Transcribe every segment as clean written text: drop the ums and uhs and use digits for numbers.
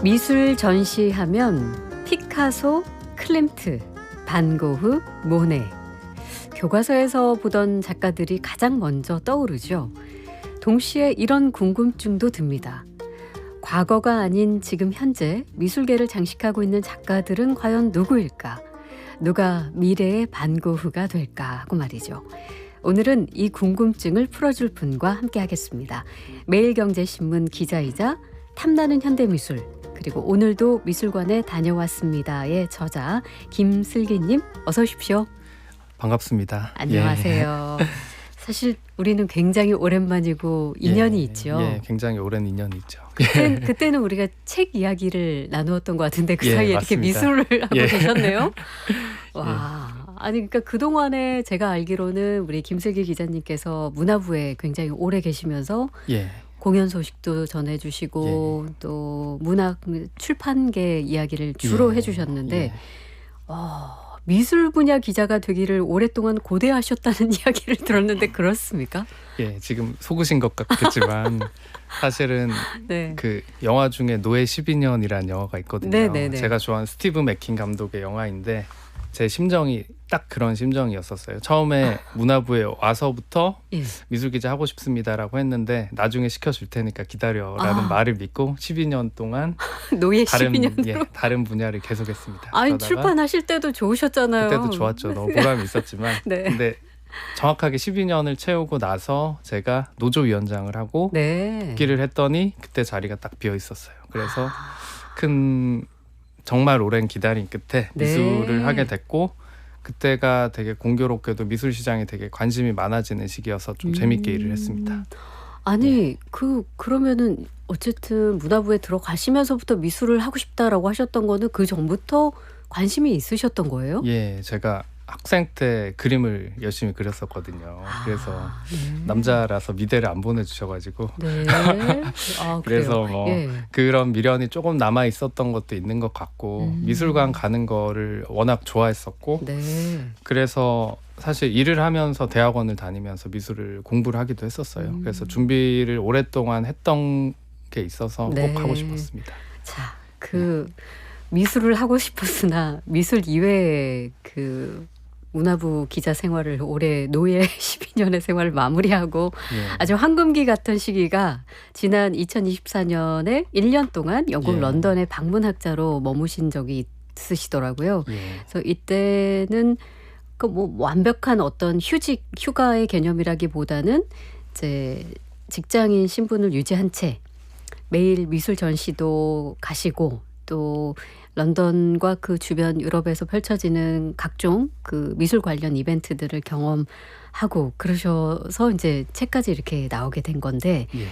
미술 전시하면 피카소, 클림트, 반고흐, 모네. 교과서에서 보던 작가들이 가장 먼저 떠오르죠. 동시에 이런 궁금증도 듭니다. 과거가 아닌 지금 현재 미술계를 장식하고 있는 작가들은 과연 누구일까? 누가 미래의 반고흐가 될까 하고 말이죠. 오늘은 이 궁금증을 풀어줄 분과 함께하겠습니다. 매일경제신문 기자이자 탐나는 현대미술, 그리고 오늘도 미술관에 다녀왔습니다의 저자 김슬기님, 어서 오십시오. 반갑습니다. 안녕하세요. 예. 사실 우리는 굉장히 오랜만이고 인연이 있죠. 예, 굉장히 오랜 인연이 있죠. 그때는 우리가 책 이야기를 나누었던 것 같은데 그 예, 사이에 맞습니다. 이렇게 미술을 하고 예. 계셨네요. 와, 아니 그러니까 그동안에 제가 알기로는 우리 김슬기 기자님께서 문화부에 굉장히 오래 계시면서 예. 공연 소식도 전해주시고 또 문학 출판계 이야기를 주로 예. 해주셨는데 예. 미술 분야 기자가 되기를 오랫동안 고대하셨다는 이야기를 들었는데 그렇습니까? 예, 지금 속으신 것 같겠지만 사실은 네. 그 영화 중에 노예 12년이라는 영화가 있거든요. 네네네. 제가 좋아하는 스티브 맥킨 감독의 영화인데 제 심정이 딱 그런 심정이었었어요. 처음에 문화부에 와서부터 예. 미술기자 하고 싶습니다라고 했는데 나중에 시켜줄 테니까 기다려라는 말을 믿고 12년 동안 노예 다른 12년으로? 다른 분야를 계속했습니다. 아니 그러다가 출판하실 때도 좋으셨잖아요. 그때도 좋았죠. 너무 보람이 있었지만 네. 근데 정확하게 12년을 채우고 나서 제가 노조위원장을 하고 네. 복귀를 했더니 그때 자리가 딱 비어 있었어요. 그래서 큰 정말 오랜 기다림 끝에 네. 미술을 하게 됐고 그때가 되게 공교롭게도 미술 시장에 되게 관심이 많아지는 시기여서 좀 재밌게 일을 했습니다. 아니 그러면은 어쨌든 문화부에 들어가시면서부터 미술을 하고 싶다라고 하셨던 거는 그 전부터 관심이 있으셨던 거예요? 예, 제가 학생 때 그림을 열심히 그렸었거든요. 그래서 네. 남자라서 미대를 안 보내주셔가지고 네. 아, 그래서 그래요? 뭐 예. 그런 미련이 조금 남아 있었던 것도 있는 것 같고 미술관 가는 거를 워낙 좋아했었고 네. 그래서 사실 일을 하면서 대학원을 다니면서 미술을 공부를 하기도 했었어요. 그래서 준비를 오랫동안 했던 게 있어서 네. 꼭 하고 싶었습니다. 자, 미술을 하고 싶었으나 미술 이외에 그 문화부 기자 생활을 올해 노예 12년의 생활을 마무리하고 예. 아주 황금기 같은 시기가 지난 2024년에 1년 동안 영국 예. 런던에 방문학자로 머무신 적이 있으시더라고요. 예. 그래서 이때는 그 뭐 완벽한 어떤 휴가의 개념이라기보다는 이제 직장인 신분을 유지한 채 매일 미술 전시도 가시고 또 런던과 그 주변 유럽에서 펼쳐지는 각종 그 미술 관련 이벤트들을 경험하고 그러셔서 이제 책까지 이렇게 나오게 된 건데 예.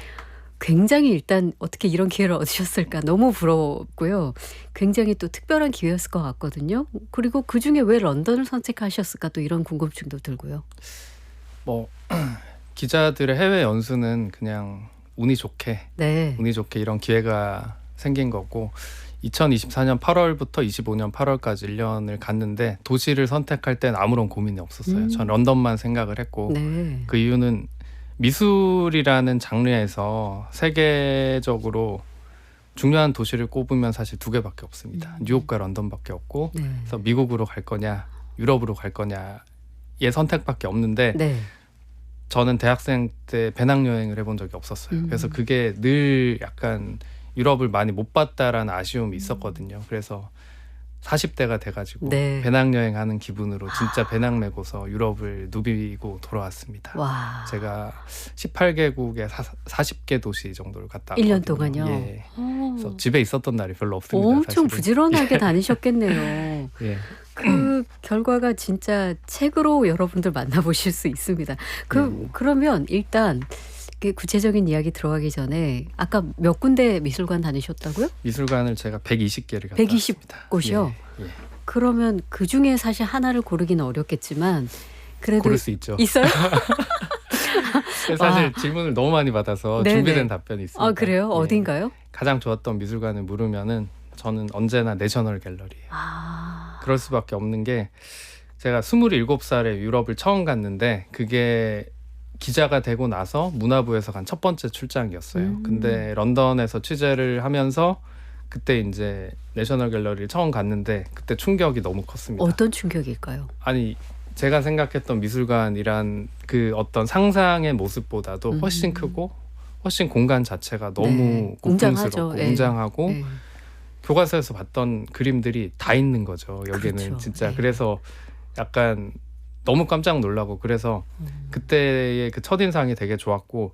굉장히 일단 어떻게 이런 기회를 얻으셨을까 너무 부럽고요. 굉장히 또 특별한 기회였을 것 같거든요. 그리고 그중에 왜 런던을 선택하셨을까 또 이런 궁금증도 들고요. 뭐 기자들의 해외 연수는 그냥 운이 좋게 네. 이런 기회가 생긴 거고 2024년 8월부터 25년 8월까지 1년을 갔는데 도시를 선택할 땐 아무런 고민이 없었어요. 전 런던만 생각을 했고 네. 그 이유는 미술이라는 장르에서 세계적으로 중요한 도시를 꼽으면 사실 두 개밖에 없습니다. 뉴욕과 런던밖에 없고 네. 그래서 미국으로 갈 거냐 유럽으로 갈 거냐의 선택밖에 없는데 네. 저는 대학생 때 배낭여행을 해본 적이 없었어요. 그래서 그게 늘 약간 유럽을 많이 못 봤다라는 아쉬움이 있었거든요. 그래서 40대가 돼가지고 네. 배낭여행하는 기분으로 진짜 배낭 메고서 유럽을 누비고 돌아왔습니다. 와. 제가 18개국에 40개 도시 정도를 갔다 1년 왔거든요. 동안요? 예. 그래서 집에 있었던 날이 별로 없습니다. 엄청 사실은. 부지런하게 다니셨겠네요. 예. 그 결과가 진짜 책으로 여러분들 만나보실 수 있습니다. 그러면 일단 구체적인 이야기 들어가기 전에 아까 몇 군데 미술관 다니셨다고요? 미술관을 제가 120개를 갔다 120 왔습니다. 곳이요? 예. 예. 그러면 그중에 사실 하나를 고르기는 어렵겠지만 그래도 고를 수 있죠. 있어요? 사실 질문을 너무 많이 받아서 네네. 준비된 답변이 있습니다. 아, 그래요? 예. 어딘가요? 가장 좋았던 미술관을 물으면은 저는 언제나 내셔널 갤러리예요. 아. 그럴 수밖에 없는 게 제가 27살에 유럽을 처음 갔는데 그게 기자가 되고 나서 문화부에서 간 첫 번째 출장이었어요. 근데 런던에서 취재를 하면서 그때 이제 내셔널 갤러리를 처음 갔는데 그때 충격이 너무 컸습니다. 어떤 충격일까요? 아니 제가 생각했던 미술관이란 그 어떤 상상의 모습보다도 훨씬 크고 훨씬 공간 자체가 너무 네. 고풍스럽고 웅장하죠. 예. 웅장하고 네. 교과서에서 봤던 그림들이 다 있는 거죠. 여기는 그렇죠. 진짜 네. 그래서 약간 너무 깜짝 놀라고 그래서 그때의 그 첫인상이 되게 좋았고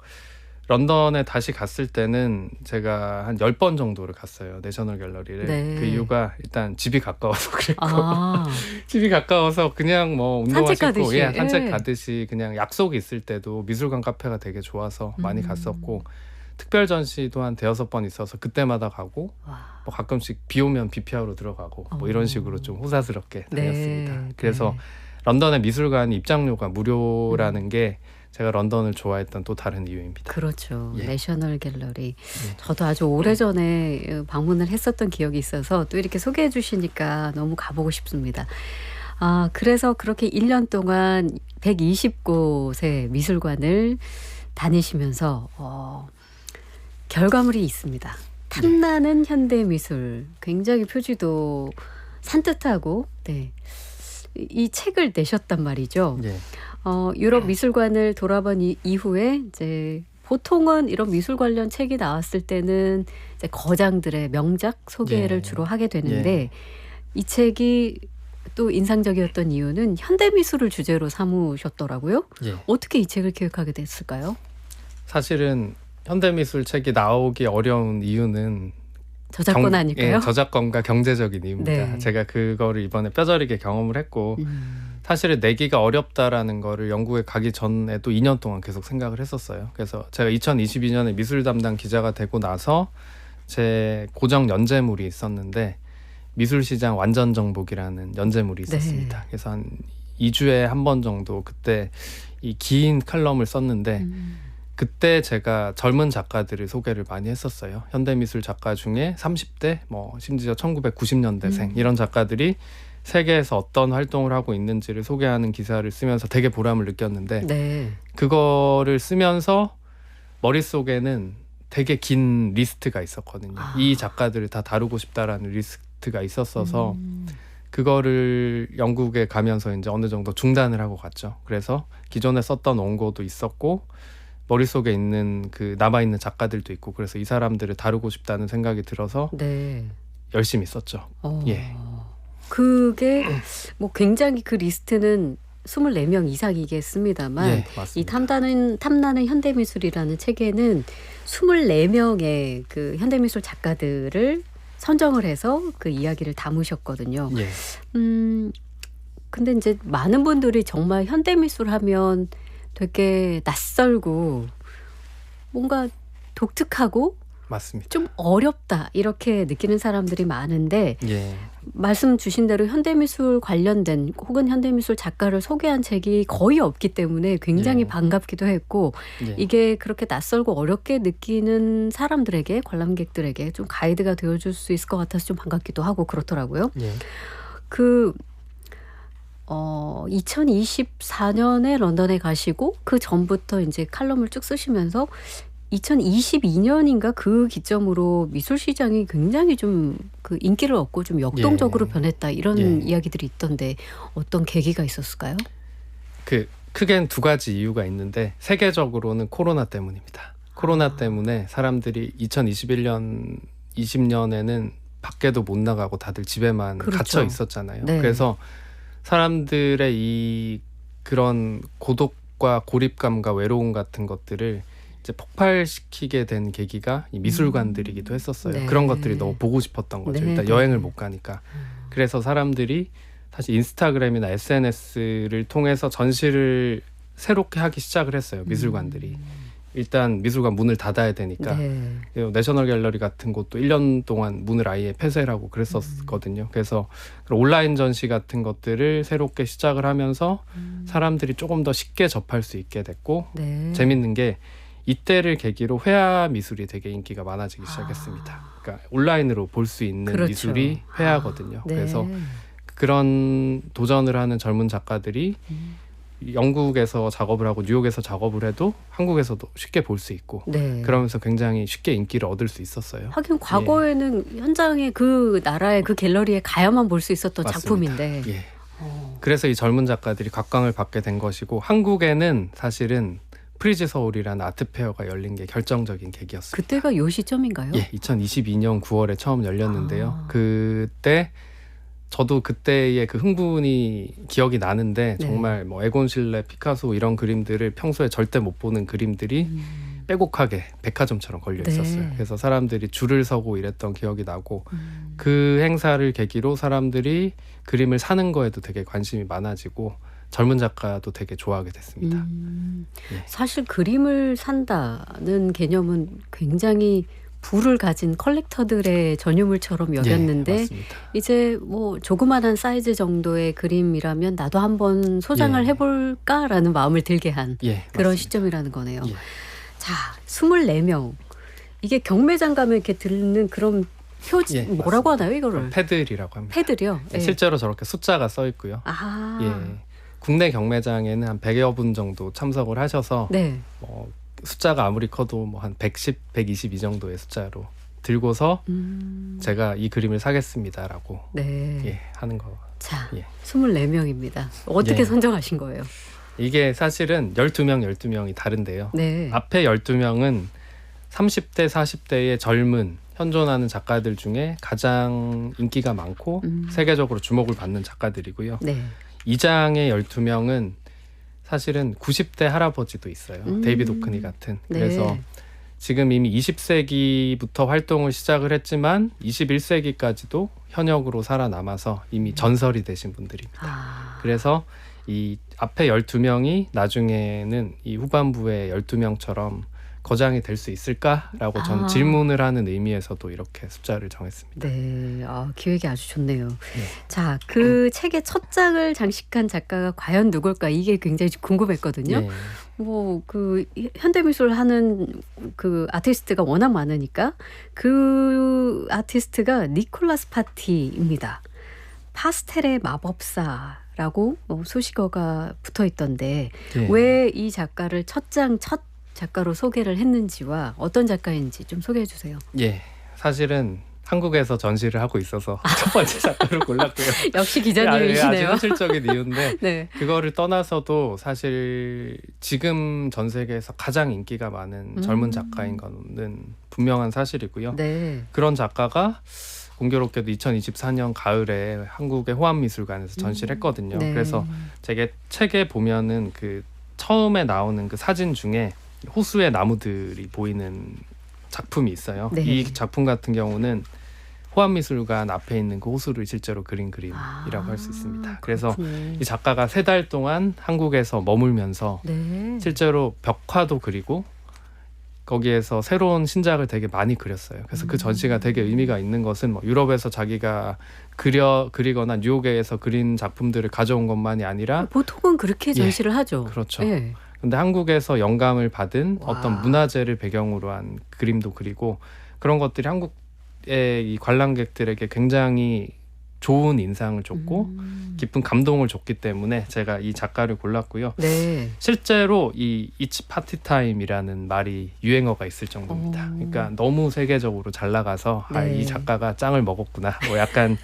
런던에 다시 갔을 때는 제가 한 10번 정도를 갔어요. 내셔널 갤러리를. 네. 그 이유가 일단 집이 가까워서 그랬고 아. 집이 가까워서 그냥 뭐 산책 운동하시고 가듯이. 예, 산책 예. 가듯이 그냥 약속이 있을 때도 미술관 카페가 되게 좋아서 많이 음. 갔었고 특별 전시도 한 대여섯 번 있어서 그때마다 가고 와. 뭐 가끔씩 비 오면 비 피하러 들어가고 뭐 이런 식으로 좀 호사스럽게 네. 다녔습니다. 그래서 네. 런던의 미술관 입장료가 무료라는 게 제가 런던을 좋아했던 또 다른 이유입니다. 그렇죠. 예. 내셔널 갤러리. 예. 저도 아주 오래전에 방문을 했었던 기억이 있어서 또 이렇게 소개해 주시니까 너무 가보고 싶습니다. 아, 그래서 그렇게 1년 동안 120곳의 미술관을 다니시면서 결과물이 있습니다. 탐나는 현대 미술. 굉장히 표지도 산뜻하고, 네. 이 책을 내셨단 말이죠. 예. 유럽 미술관을 돌아본 이후에 이제 보통은 이런 미술 관련 책이 나왔을 때는 이제 거장들의 명작 소개를 예. 주로 하게 되는데 이 책이 또 인상적이었던 이유는 현대 미술을 주제로 삼으셨더라고요. 예. 어떻게 이 책을 기획하게 됐을까요? 사실은 현대미술 책이 나오기 어려운 이유는 저작권 아닐까요? 예, 저작권과 경제적인 이유입니다. 네. 제가 그거를 이번에 뼈저리게 경험을 했고 사실은 내기가 어렵다라는 거를 영국에 가기 전에도 2년 동안 계속 생각을 했었어요. 그래서 제가 2022년에 미술 담당 기자가 되고 나서 제 고정 연재물이 있었는데 미술시장 완전 정복이라는 연재물이 있었습니다. 네. 그래서 한 2주에 한 번 정도 그때 이 긴 칼럼을 썼는데 그때 제가 젊은 작가들을 소개를 많이 했었어요. 현대미술 작가 중에 30대, 뭐 심지어 1990년대생 이런 작가들이 세계에서 어떤 활동을 하고 있는지를 소개하는 기사를 쓰면서 되게 보람을 느꼈는데 네. 그거를 쓰면서 머릿속에는 되게 긴 리스트가 있었거든요. 이 작가들을 다 다루고 싶다라는 리스트가 있었어서 그거를 영국에 가면서 이제 어느 정도 중단을 하고 갔죠. 그래서 기존에 썼던 원고도 있었고 머릿속에 있는 그 남아있는 작가들도 있고 그래서 이 사람들을 다루고 싶다는 생각이 들어서 네. 열심히 썼죠. 예. 그게 뭐 굉장히 그 리스트는 24명 이상이겠습니다만 예, 이 맞습니다. 탐나는 현대미술이라는 책에는 24명의 그 현대미술 작가들을 선정을 해서 그 이야기를 담으셨거든요. 예. 근데 이제 많은 분들이 정말 현대미술 하면 되게 낯설고 뭔가 독특하고 맞습니다. 좀 어렵다 이렇게 느끼는 사람들이 많은데 예. 말씀 주신 대로 현대미술 관련된 혹은 현대미술 작가를 소개한 책이 거의 없기 때문에 굉장히 예. 반갑기도 했고 예. 이게 그렇게 낯설고 어렵게 느끼는 사람들에게 관람객들에게 좀 가이드가 되어줄 수 있을 것 같아서 좀 반갑기도 하고 그렇더라고요. 예. 2024년에 런던에 가시고 그 전부터 이제 칼럼을 쭉 쓰시면서 2022년인가 그 기점으로 미술 시장이 굉장히 좀 그 인기를 얻고 좀 역동적으로 예. 변했다 이런 예. 이야기들이 있던데 어떤 계기가 있었을까요? 그 크게는 두 가지 이유가 있는데 세계적으로는 코로나 때문입니다. 코로나 때문에 사람들이 2021년 20년에는 밖에도 못 나가고 다들 집에만 그렇죠. 갇혀 있었잖아요. 네. 그래서 사람들의 이 그런 고독과 고립감과 외로움 같은 것들을 이제 폭발시키게 된 계기가 이 미술관들이기도 했었어요. 네. 그런 것들이 너무 보고 싶었던 거죠. 네, 일단 네. 여행을 못 가니까. 그래서 사람들이 사실 인스타그램이나 SNS를 통해서 전시를 새롭게 하기 시작을 했어요. 미술관들이. 일단 미술관 문을 닫아야 되니까 네. 내셔널 갤러리 같은 곳도 1년 동안 문을 아예 폐쇄를 하고 그랬었거든요. 그래서 온라인 전시 같은 것들을 새롭게 시작을 하면서 사람들이 조금 더 쉽게 접할 수 있게 됐고 네. 재밌는 게 이때를 계기로 회화 미술이 되게 인기가 많아지기 시작했습니다. 그러니까 온라인으로 볼 수 있는 그렇죠. 미술이 회화거든요. 네. 그래서 그런 도전을 하는 젊은 작가들이 영국에서 작업을 하고 뉴욕에서 작업을 해도 한국에서도 쉽게 볼 수 있고 네. 그러면서 굉장히 쉽게 인기를 얻을 수 있었어요. 하긴 과거에는 현장에 그 나라의 그 갤러리에 가야만 볼 수 있었던 맞습니다. 작품인데 예. 그래서 이 젊은 작가들이 각광을 받게 된 것이고 한국에는 사실은 프리즈 서울이라는 아트페어가 열린 게 결정적인 계기였습니다. 그때가 요 시점인가요? 예, 2022년 9월에 처음 열렸는데요. 아. 그때 저도 그때의 그 흥분이 기억이 나는데 네. 정말 뭐 에곤 실레, 피카소 이런 그림들을 평소에 절대 못 보는 그림들이 빼곡하게 백화점처럼 걸려 네. 있었어요. 그래서 사람들이 줄을 서고 이랬던 기억이 나고 그 행사를 계기로 사람들이 그림을 사는 거에도 되게 관심이 많아지고 젊은 작가도 되게 좋아하게 됐습니다. 예. 사실 그림을 산다는 개념은 굉장히 부를 가진 컬렉터들의 전유물처럼 여겼는데 예, 맞습니다. 이제 뭐 조그만한 사이즈 정도의 그림이라면 나도 한번 소장을 예. 해볼까라는 마음을 들게 한 예, 그런 맞습니다. 시점이라는 거네요. 예. 자, 24명. 이게 경매장 가면 이렇게 들는 그런 표지 예, 뭐라고 맞습니다. 하나요 이거를? 패들이라고 합니다. 패들이요? 예, 실제로 저렇게 숫자가 써 있고요. 아, 예. 국내 경매장에는 한 100여 분 정도 참석을 하셔서 네. 숫자가 아무리 커도 뭐 한 110, 120 이 정도의 숫자로 들고서 제가 이 그림을 사겠습니다라고 네. 예, 하는 거. 자, 예. 24명입니다. 어떻게 예. 선정하신 거예요? 이게 사실은 12명이 다른데요. 네. 앞에 12명은 30대, 40대의 젊은 현존하는 작가들 중에 가장 인기가 많고 세계적으로 주목을 받는 작가들이고요. 네. 2장의 12명은 사실은 90대 할아버지도 있어요. 데이비드 오크니 같은. 네. 그래서 지금 이미 20세기부터 활동을 시작을 했지만 21세기까지도 현역으로 살아남아서 이미 전설이 되신 분들입니다. 아, 그래서 이 앞에 12명이 나중에는 이 후반부의 12명처럼 거장이 될 수 있을까라고 저는 질문을 하는 의미에서도 이렇게 숫자를 정했습니다. 네. 아, 기획이 아주 좋네요. 네. 자, 그 책의 첫 장을 장식한 작가가 과연 누굴까? 이게 굉장히 궁금했거든요. 예. 뭐 그 현대미술 하는 그 아티스트가 워낙 많으니까 그 아티스트가 니콜라스 파티입니다. 파스텔의 마법사라고 수식어가 붙어 있던데 예. 왜 이 작가를 첫 작가로 소개를 했는지와 어떤 작가인지 좀 소개해 주세요. 예. 사실은 한국에서 전시를 하고 있어서 첫 번째 작가를 골랐고요. 역시 아주 기자님이시네요. 현실적인 이유인데 네. 그거를 떠나서도 사실 지금 전 세계에서 가장 인기가 많은 젊은 작가인 거는 분명한 사실이고요. 네. 그런 작가가 공교롭게도 2024년 가을에 한국의 호암미술관에서 전시를 했거든요. 네. 그래서 제게 책에 보면은 그 처음에 나오는 그 사진 중에 호수의 나무들이 보이는 작품이 있어요. 네. 이 작품 같은 경우는 호암미술관 앞에 있는 그 호수를 실제로 그린 그림이라고 할 수 있습니다. 그래서 그렇군요. 이 작가가 3달 동안 한국에서 머물면서 네. 실제로 벽화도 그리고 거기에서 새로운 신작을 되게 많이 그렸어요. 그래서 그 전시가 되게 의미가 있는 것은 뭐 유럽에서 자기가 그리거나 뉴욕에서 그린 작품들을 가져온 것만이 아니라 보통은 그렇게 전시를 하죠. 그렇죠. 예. 근데 한국에서 영감을 받은 와. 어떤 문화재를 배경으로 한 그림도 그리고 그런 것들이 한국의 이 관람객들에게 굉장히 좋은 인상을 줬고 깊은 감동을 줬기 때문에 제가 이 작가를 골랐고요. 네. 실제로 이 It's Party Time이라는 말이 유행어가 있을 정도입니다. 그러니까 너무 세계적으로 잘 나가서 네. 이 작가가 짱을 먹었구나. 뭐 약간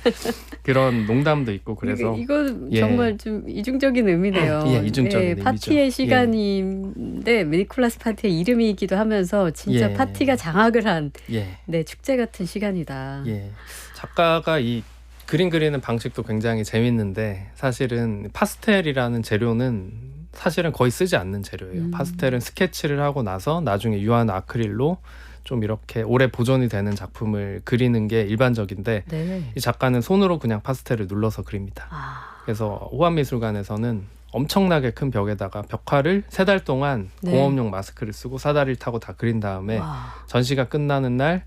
그런 농담도 있고 그래서 이거 예. 정말 좀 이중적인 의미네요. 예, 이중적인 의미죠. 파티의 시간인데 니콜라스 파티의 이름이기도 하면서 진짜 예. 파티가 장악을 한 예, 축제 같은 시간이다. 예. 작가가 이 그림 그리는 방식도 굉장히 재밌는데 사실은 파스텔이라는 재료는 사실은 거의 쓰지 않는 재료예요. 파스텔은 스케치를 하고 나서 나중에 유한 아크릴로 좀 이렇게 오래 보존이 되는 작품을 그리는 게 일반적인데 네. 이 작가는 손으로 그냥 파스텔을 눌러서 그립니다. 아, 그래서 호암미술관에서는 엄청나게 큰 벽에다가 벽화를 3달 동안 네. 공업용 마스크를 쓰고 사다리를 타고 다 그린 다음에 와. 전시가 끝나는 날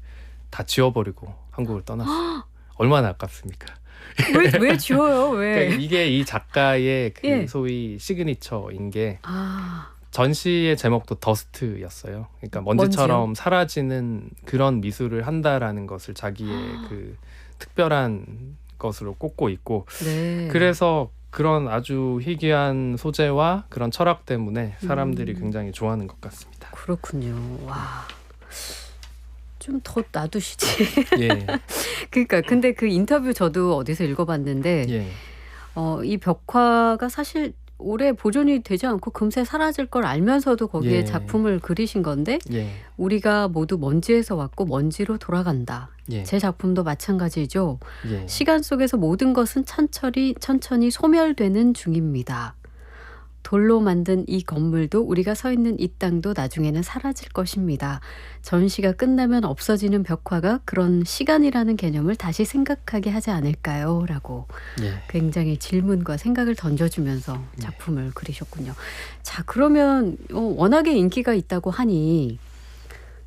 다 지워버리고 한국을 떠났어요. 얼마나 아깝습니까? 왜 지워요? 왜? 그러니까 이게 이 작가의 그 예. 소위 시그니처인 게 아, 전시의 제목도 더스트였어요. 그러니까 먼지처럼 사라지는 그런 미술을 한다라는 것을 자기의 그 특별한 것으로 꼽고 있고 네. 그래서 그런 아주 희귀한 소재와 그런 철학 때문에 사람들이 굉장히 좋아하는 것 같습니다. 그렇군요. 와. 좀 더 놔두시지. 예, 그러니까 근데 그 인터뷰 저도 어디서 읽어봤는데 예, 이 벽화가 사실 오래 보존이 되지 않고 금세 사라질 걸 알면서도 거기에 예. 작품을 그리신 건데 예, 우리가 모두 먼지에서 왔고 먼지로 돌아간다. 예, 제 작품도 마찬가지죠. 예. 시간 속에서 모든 것은 천천히 소멸되는 중입니다. 돌로 만든 이 건물도 우리가 서 있는 이 땅도 나중에는 사라질 것입니다. 전시가 끝나면 없어지는 벽화가 그런 시간이라는 개념을 다시 생각하게 하지 않을까요? 라고 예. 굉장히 질문과 생각을 던져주면서 작품을 그리셨군요. 자, 그러면 워낙에 인기가 있다고 하니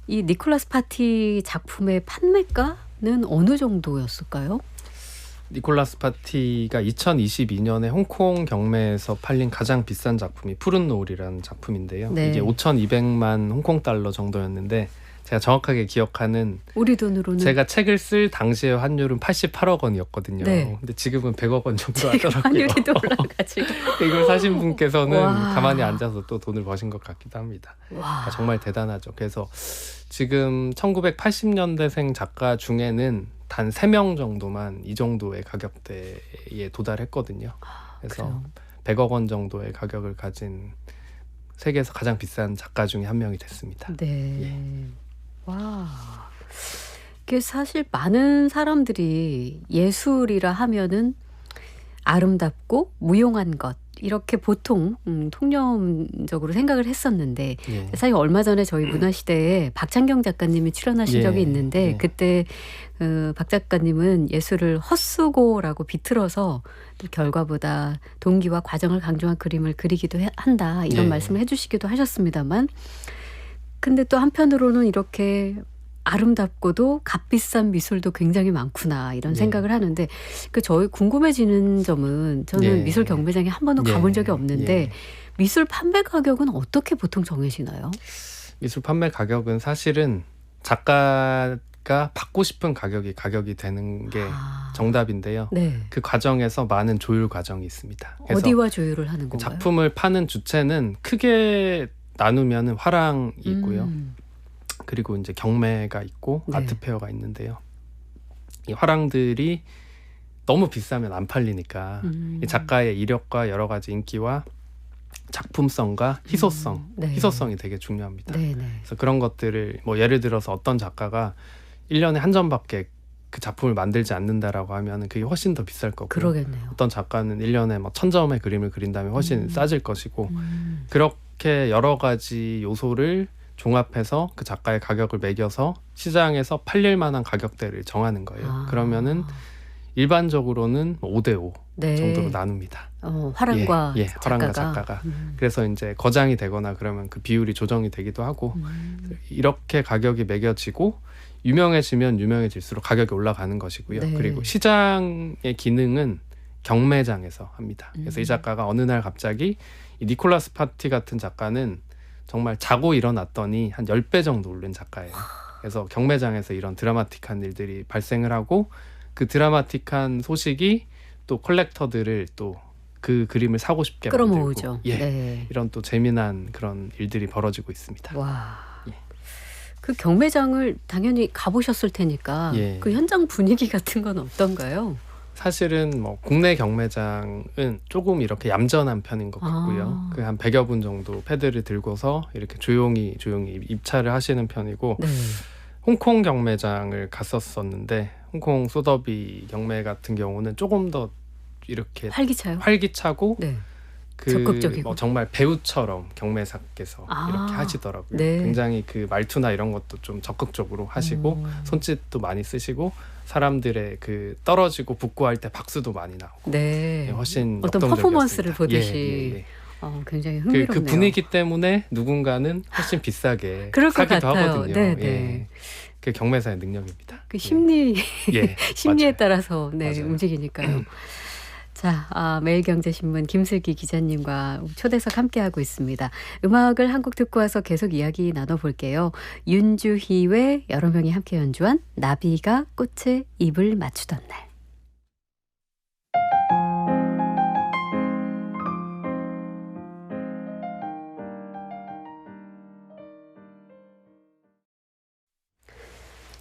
이 니콜라스 파티 작품의 판매가는 어느 정도였을까요? 니콜라스 파티가 2022년에 홍콩 경매에서 팔린 가장 비싼 작품이 푸른 노을이라는 작품인데요. 네. 이게 5,200만 홍콩 달러 정도였는데 제가 정확하게 기억하는 우리 돈으로는 제가 책을 쓸 당시의 환율은 88억 원이었거든요. 네. 근데 지금은 100억 원 정도 하더라고요. 환율이 또 올라가지고 이걸 사신 분께서는 와. 가만히 앉아서 또 돈을 버신 것 같기도 합니다. 와. 정말 대단하죠. 그래서 지금 1980년대생 작가 중에는 단 3명 정도만 이 정도의 가격대에 도달했거든요. 그래서 그래요. 100억 원 정도의 가격을 가진 세계에서 가장 비싼 작가 중에 한 명이 됐습니다. 네. 와. 이게 사실 많은 사람들이 예술이라 하면은 아름답고 무용한 것 이렇게 보통 통념적으로 생각을 했었는데 예. 사실 얼마 전에 저희 문화시대에 박찬경 작가님이 출연하신 예, 적이 있는데 예. 그때 박 작가님은 예술을 헛수고라고 비틀어서 결과보다 동기와 과정을 강조한 그림을 그리기도 한다 이런 예. 말씀을 해주시기도 하셨습니다만 근데 또 한편으로는 이렇게 아름답고도 값비싼 미술도 굉장히 많구나 이런 예. 생각을 하는데 저희 궁금해지는 점은 저는 예. 미술 경매장에 한 번도 예. 가본 적이 없는데 예. 미술 판매 가격은 어떻게 보통 정해지나요? 미술 판매 가격은 사실은 작가가 받고 싶은 가격이 되는 게 정답인데요. 네. 그 과정에서 많은 조율 과정이 있습니다. 그래서 어디와 조율을 하는 건가요? 작품을 파는 주체는 크게 나누면 화랑이 있고요. 그리고 이제 경매가 있고 네. 아트페어가 있는데요. 이 화랑들이 너무 비싸면 안 팔리니까 이 작가의 이력과 여러 가지 인기와 작품성과 희소성, 네. 희소성이 되게 중요합니다. 네네. 그래서 그런 것들을 뭐 예를 들어서 어떤 작가가 1년에 한 점밖에 그 작품을 만들지 않는다라고 하면 그게 훨씬 더 비쌀 거고요. 그러겠네요. 어떤 작가는 1년에 막 1000점의 그림을 그린다면 훨씬 싸질 것이고 그렇게 여러 가지 요소를 종합해서 그 작가의 가격을 매겨서 시장에서 팔릴 만한 가격대를 정하는 거예요. 그러면은 일반적으로는 5대5 네. 정도로 나눕니다. 화랑과 예, 화랑과 작가가. 그래서 이제 거장이 되거나 그러면 그 비율이 조정이 되기도 하고 이렇게 가격이 매겨지고 유명해지면 유명해질수록 가격이 올라가는 것이고요. 네. 그리고 시장의 기능은 경매장에서 합니다. 그래서 이 작가가 어느 날 갑자기 이 니콜라스 파티 같은 작가는 정말 자고 일어났더니 한 10배 정도 오른 작가예요. 그래서 경매장에서 이런 드라마틱한 일들이 발생을 하고 그 드라마틱한 소식이 또 컬렉터들을 또 그 그림을 사고 싶게 끌어모으죠. 만들고 예, 네. 이런 또 재미난 그런 일들이 벌어지고 있습니다. 와. 예. 그 경매장을 당연히 가보셨을 테니까 예. 그 현장 분위기 같은 건 어떤가요? 사실은 뭐 국내 경매장은 조금 이렇게 얌전한 편인 것 같고요. 그 한 100여 분 정도 패드를 들고서 이렇게 조용히 입찰을 하시는 편이고 네. 홍콩 경매장을 갔었었는데 홍콩 소더비 경매 같은 경우는 조금 더 이렇게 활기차요? 활기차고 네. 적극적이고. 뭐 정말 배우처럼 경매사께서 아, 이렇게 하시더라고요. 네. 굉장히 그 말투나 이런 것도 좀 적극적으로 하시고 손짓도 많이 쓰시고 사람들의 그 떨어지고 붙고 할 때 박수도 많이 나오고 네. 훨씬 어떤 역동적이었습니다. 퍼포먼스를 보듯이. 예, 예, 예. 굉장히 흥미롭네요. 그 분위기 때문에 누군가는 훨씬 비싸게 그럴 것 사기도 같아요. 하거든요. 네, 예. 네. 그 경매사의 능력입니다. 그 심리 예, 심리에 맞아요. 따라서 네, 맞아요. 움직이니까요. 자, 매일경제신문 김슬기 기자님과 초대석 함께하고 있습니다. 음악을 한 곡 듣고 와서 계속 이야기 나눠볼게요. 윤주희의 여러 명이 함께 연주한 나비가 꽃에 입을 맞추던 날.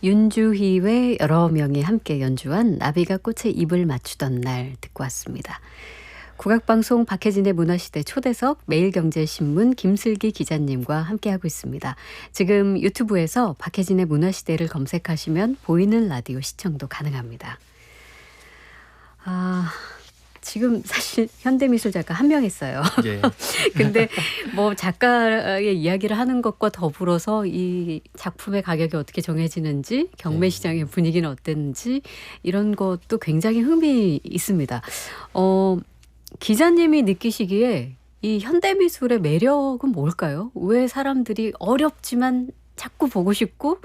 윤주희의 여러 명이 함께 연주한 나비가 꽃에 입을 맞추던 날 듣고 왔습니다. 국악방송 박혜진의 문화시대 초대석 매일경제신문 김슬기 기자님과 함께하고 있습니다. 지금 유튜브에서 박혜진의 문화시대를 검색하시면 보이는 라디오 시청도 가능합니다. 지금 사실 현대미술 작가 한 명 있어요. 예. 근데 뭐 작가의 이야기를 하는 것과 더불어서 이 작품의 가격이 어떻게 정해지는지, 경매 시장의 분위기는 어땠는지 이런 것도 굉장히 흥미 있습니다. 기자님이 느끼시기에 이 현대미술의 매력은 뭘까요? 왜 사람들이 어렵지만 자꾸 보고 싶고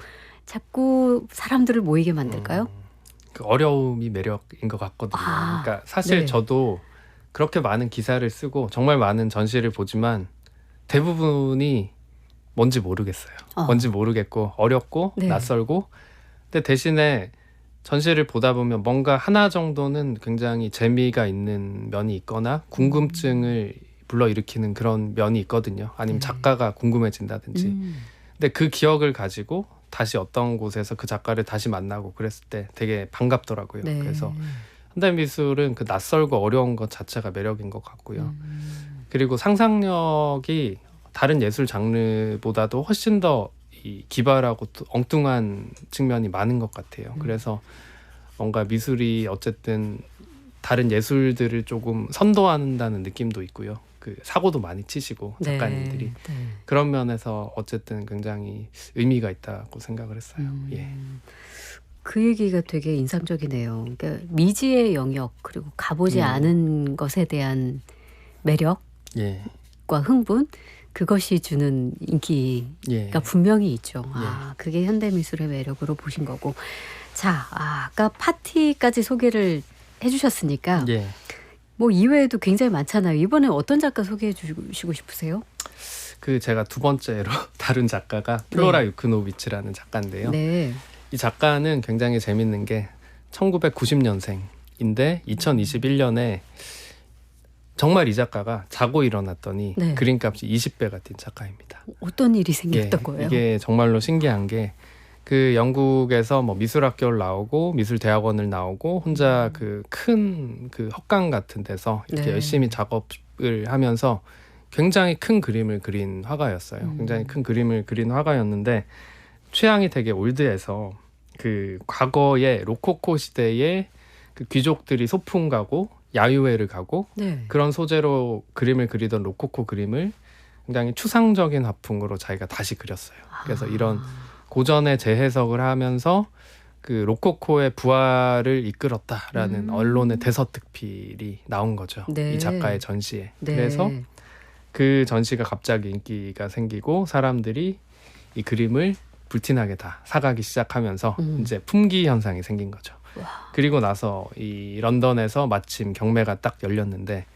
자꾸 사람들을 모이게 만들까요? 그 어려움이 매력인 것 같거든요. 그러니까 사실 네. 저도 그렇게 많은 기사를 쓰고 정말 많은 전시를 보지만 대부분이 뭔지 모르겠어요. 뭔지 모르겠고 어렵고 네. 낯설고 근데 대신에 전시를 보다 보면 뭔가 하나 정도는 굉장히 재미가 있는 면이 있거나 궁금증을 불러일으키는 그런 면이 있거든요. 아니면 작가가 궁금해진다든지. 근데 그 기억을 가지고 다시 어떤 곳에서 그 작가를 다시 만나고 그랬을 때 되게 반갑더라고요. 네. 그래서 현대미술은 그 낯설고 어려운 것 자체가 매력인 것 같고요. 그리고 상상력이 다른 예술 장르보다도 훨씬 더 이 기발하고 또 엉뚱한 측면이 많은 것 같아요. 그래서 뭔가 미술이 어쨌든 다른 예술들을 조금 선도한다는 느낌도 있고요. 그 사고도 많이 치시고 작가님들이 네. 그런 면에서 어쨌든 굉장히 의미가 있다고 생각을 했어요. 예. 그 얘기가 되게 인상적이네요. 그러니까 미지의 영역 그리고 가보지 않은 것에 대한 매력과 예. 흥분 그것이 주는 인기가 예. 분명히 있죠. 그게 현대미술의 매력으로 보신 거고. 자, 아까 파티까지 소개를 해주셨으니까 예. 뭐 이외에도 굉장히 많잖아요. 이번에 어떤 작가 소개해 주시고 싶으세요? 그 제가 두 번째로 다룬 작가가 플로라 유크노비치라는 작가인데요. 네. 이 작가는 굉장히 재밌는 게 1990년생인데 2021년에 정말 이 작가가 자고 일어났더니 네. 그림값이 20배가 뛴 작가입니다. 어떤 일이 생겼던 거예요? 이게 정말로 신기한 게 그 영국에서 뭐 미술학교를 나오고 미술대학원을 나오고 혼자 그 큰 그 헛강 같은 데서 이렇게 네. 열심히 작업을 하면서 굉장히 큰 그림을 그린 화가였어요. 굉장히 큰 그림을 그린 화가였는데 취향이 되게 올드해서 그 과거의 로코코 시대의 그 귀족들이 소풍 가고 야유회를 가고 네. 그런 소재로 그림을 그리던 로코코 그림을 굉장히 추상적인 화풍으로 자기가 다시 그렸어요. 그래서 이런 고전의 재해석을 하면서 그 로코코의 부활을 이끌었다라는 언론의 대서특필이 나온 거죠. 네. 이 작가의 전시에. 네. 그래서 그 전시가 갑자기 인기가 생기고 사람들이 이 그림을 불티나게 다 사가기 시작하면서 이제 품귀 현상이 생긴 거죠. 그리고 나서 이 런던에서 마침 경매가 딱 열렸는데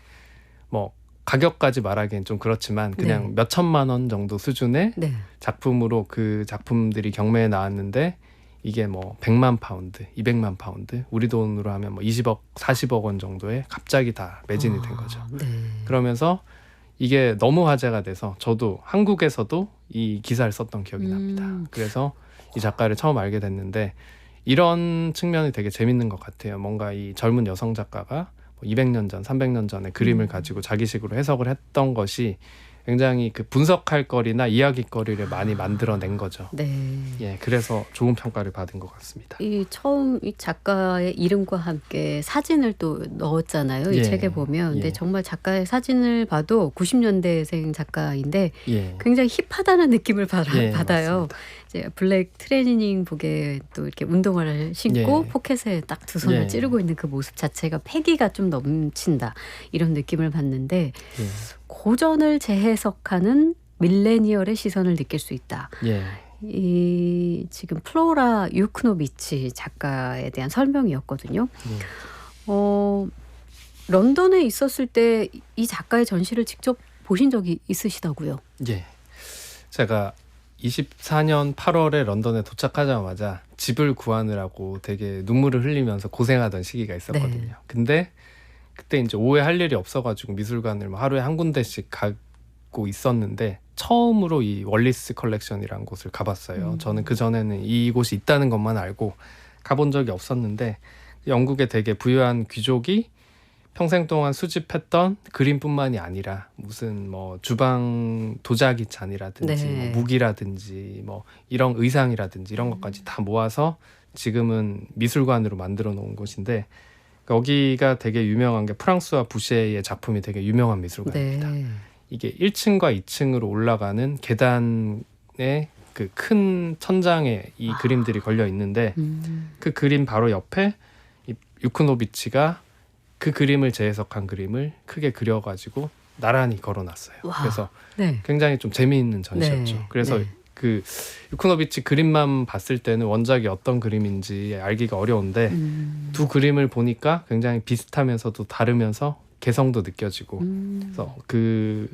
뭐 가격까지 말하기엔 좀 그렇지만 그냥 네. 몇 천만 원 정도 수준의 네. 작품으로 그 작품들이 경매에 나왔는데 이게 뭐 100만 파운드, 200만 파운드, 우리 돈으로 하면 뭐 20억, 40억 원 정도에 갑자기 다 매진이 된 거죠. 네. 그러면서 이게 너무 화제가 돼서 저도 한국에서도 이 기사를 썼던 기억이 납니다. 그래서 이 작가를 처음 알게 됐는데 이런 측면이 되게 재밌는 것 같아요. 뭔가 이 젊은 여성 작가가 200년 전, 300년 전에 그림을 가지고 자기식으로 해석을 했던 것이 굉장히 그 분석할 거리나 이야기거리를 많이 만들어낸 거죠. 네. 예, 그래서 좋은 평가를 받은 것 같습니다. 이 처음 이 작가의 이름과 함께 사진을 또 넣었잖아요. 이 예, 책에 보면. 근데 예. 정말 작가의 사진을 봐도 90년대생 작가인데 예, 굉장히 힙하다는 느낌을 예, 받아요. 맞습니다. 이제 블랙 트레이닝복에 또 이렇게 운동화를 신고 예. 포켓에 딱 두 손을 예. 찌르고 있는 그 모습 자체가 패기가 좀 넘친다. 이런 느낌을 받는데 예, 고전을 재해석하는 밀레니얼의 시선을 느낄 수 있다. 예, 이 지금 플로라 유크노비치 작가에 대한 설명이었거든요. 예. 런던에 있었을 때 이 작가의 전시를 직접 보신 적이 있으시다고요? 예. 제가 24년 8월에 런던에 도착하자마자 집을 구하느라고 되게 눈물을 흘리면서 고생하던 시기가 있었거든요. 네. 근데 그때 이제 오해 할 일이 없어가지고 미술관을 뭐 하루에 한 군데씩 가고 있었는데 처음으로 이 월리스 컬렉션이라는 곳을 가봤어요. 저는 그 전에는 이곳이 있다는 것만 알고 가본 적이 없었는데 영국의 되게 부유한 귀족이 평생 동안 수집했던 그림뿐만이 아니라 무슨 뭐 주방 도자기 잔이라든지 네. 뭐 무기라든지 뭐 이런 의상이라든지 이런 것까지 다 모아서 지금은 미술관으로 만들어 놓은 곳인데 여기가 되게 유명한 게 프랑스와 부셰의 작품이 되게 유명한 미술관입니다. 네. 이게 1층과 2층으로 올라가는 계단에 그 큰 천장에 이 그림들이 걸려 있는데 그 그림 바로 옆에 이 유크노비치가 그 그림을 재해석한 그림을 크게 그려가지고 나란히 걸어놨어요. 와. 그래서 네. 굉장히 좀 재미있는 전시였죠. 네. 그래서 네. 그 유크노비치 그림만 봤을 때는 원작이 어떤 그림인지 알기가 어려운데 두 그림을 보니까 굉장히 비슷하면서도 다르면서 개성도 느껴지고 그래서 그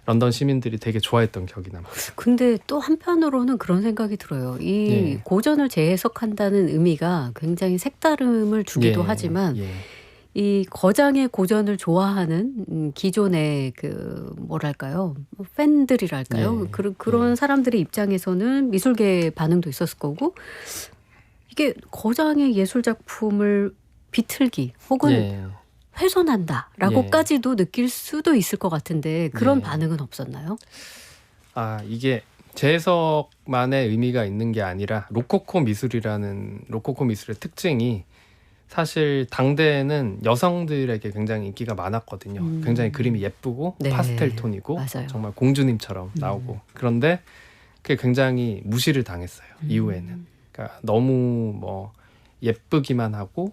런던 시민들이 되게 좋아했던 기억이 납니다. 근데 또 한편으로는 그런 생각이 들어요. 이 예. 고전을 재해석한다는 의미가 굉장히 색다름을 주기도 예, 하지만 예, 이 거장의 고전을 좋아하는 기존의 그 뭐랄까요? 뭐 팬들이랄까요? 예, 그런 예. 사람들의 입장에서는 미술계의 반응도 있었을 거고 이게 거장의 예술 작품을 비틀기 혹은 예. 훼손한다라고까지도 느낄 수도 있을 것 같은데 그런 예. 반응은 없었나요? 아, 이게 재해석만의 의미가 있는 게 아니라 로코코 미술의 특징이 사실 당대에는 여성들에게 굉장히 인기가 많았거든요. 굉장히 그림이 예쁘고 네. 파스텔 톤이고 맞아요. 정말 공주님처럼 나오고 그런데 그게 굉장히 무시를 당했어요. 이후에는. 그러니까 너무 뭐 예쁘기만 하고